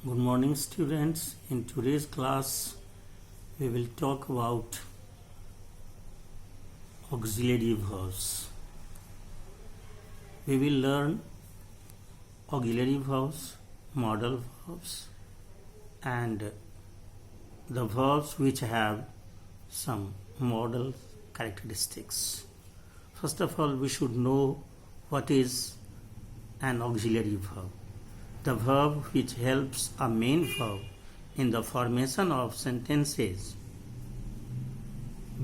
Good morning, students. In today's class, we will talk about auxiliary verbs. We will learn auxiliary verbs, modal verbs, and the verbs which have some modal characteristics. First of all, we should know what is an auxiliary verb. The verb which helps a main verb in the formation of sentences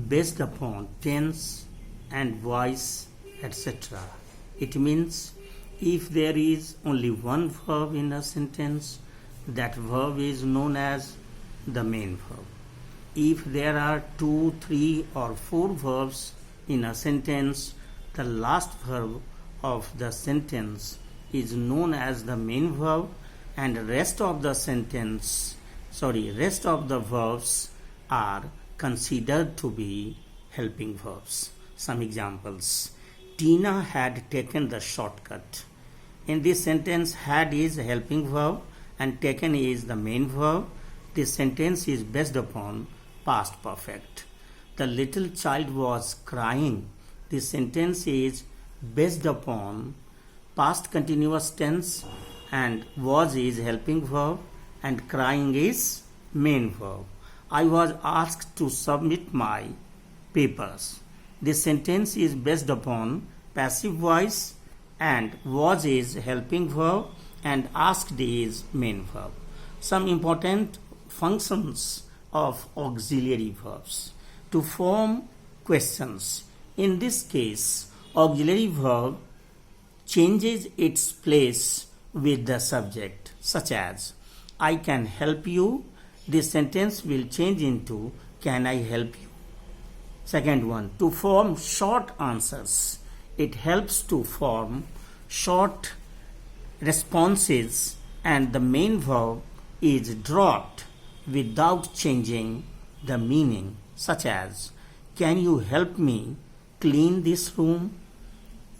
based upon tense and voice, etc. It means if there is only one verb in a sentence, that verb is known as the main verb. If there are 2, 3 or 4 verbs in a sentence, the last verb of the sentence is known as the main verb, and rest of the verbs are considered to be helping verbs. Some examples. Tina had taken the shortcut. In this sentence, had is helping verb and taken is the main verb. This sentence is based upon past perfect. The little child was crying. This sentence is based upon past continuous tense, and was is helping verb and crying is main verb. I was asked to submit my papers. This sentence is based upon passive voice, and was is helping verb and asked is main verb. Some important functions of auxiliary verbs. To form questions. In this case, auxiliary verb changes its place with the subject, such as I can help you. This sentence will change into can I help you. Second one, to form short answers. It helps to form short responses, and the main verb is dropped without changing the meaning, such as can you help me clean this room?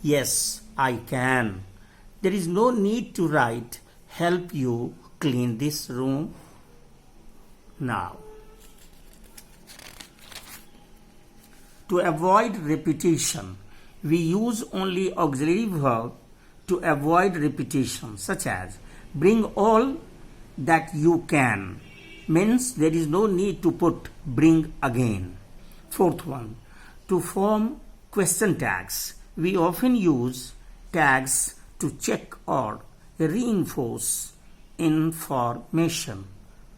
Yes, I can. There is no need to write help you clean this room. Now, to avoid repetition, we use only auxiliary verb to avoid repetition, such as bring all that you can. Means there is no need to put bring again. Fourth one, to form question tags. We often use tags to check or reinforce information,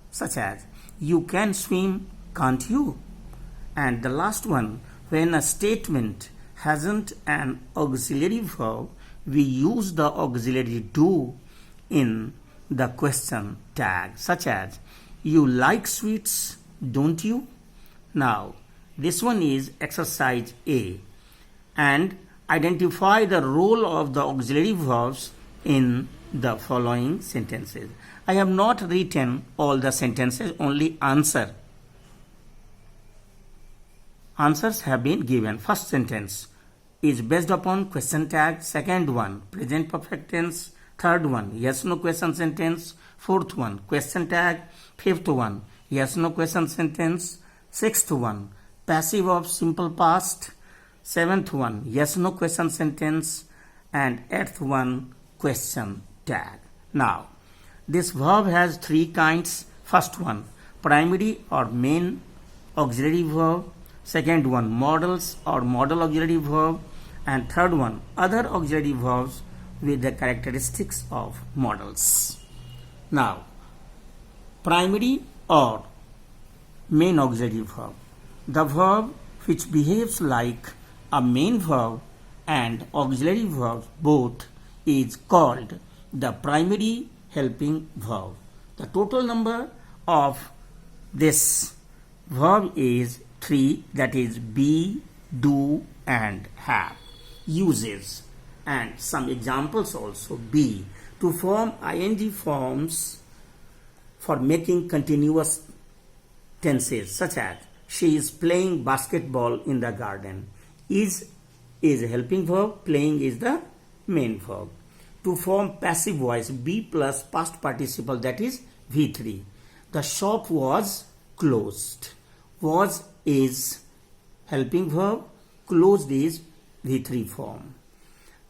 such as you can swim, can't you? And the last one, when a statement hasn't an auxiliary verb, we use the auxiliary do in the question tag, such as you like sweets, don't you? Now, this one is exercise A, and identify the role of the auxiliary verbs in the following sentences. I have not written all the sentences, only answers have been given. First sentence is based upon question tag. Second one, present perfect tense. Third one, yes no question sentence. Fourth one, question tag. Fifth one, yes no question sentence. Sixth one, passive of simple past. Seventh one, yes no question sentence. And eighth one, question tag. Now, this verb has 3 kinds. First one, primary or main auxiliary verb. Second one, modals or modal auxiliary verb. And third one, other auxiliary verbs with the characteristics of modals. Now, primary or main auxiliary verb. The verb which behaves like a main verb and auxiliary verb both is called the primary helping verb. The total number of this verb is 3, that is be, do and have. Uses and some examples also. Be, to form ing forms for making continuous tenses, such as she is playing basketball in the garden. Is a helping verb, playing is the main verb. To form passive voice, be plus past participle, that is V3. The shop was closed. Was is helping verb, closed is V3 form.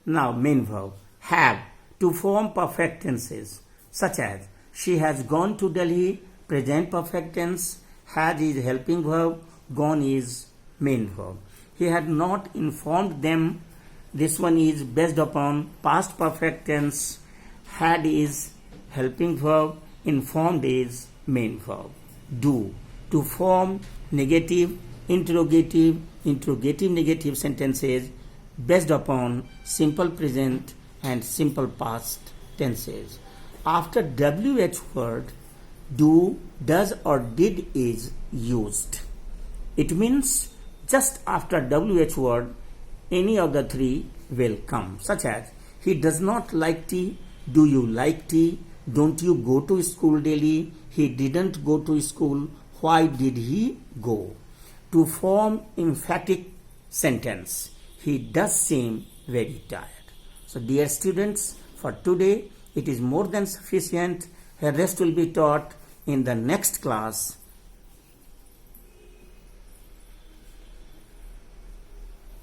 Now main verb. Have. To form perfect tenses such as she has gone to Delhi, present perfect tense. Has is helping verb, gone is main verb. He had not informed them. This one is based upon past perfect tense. Had is helping verb, informed is main verb. Do. To form negative, interrogative, negative sentences based upon simple present and simple past tenses. After WH word, do, does or did is used. It means just after WH word, any of the three will come, such as he does not like tea, do you like tea, don't you go to school daily, he didn't go to school, why did he go? To form emphatic sentence, he does seem very tired. So dear students, for today it is more than sufficient. The rest will be taught in the next class.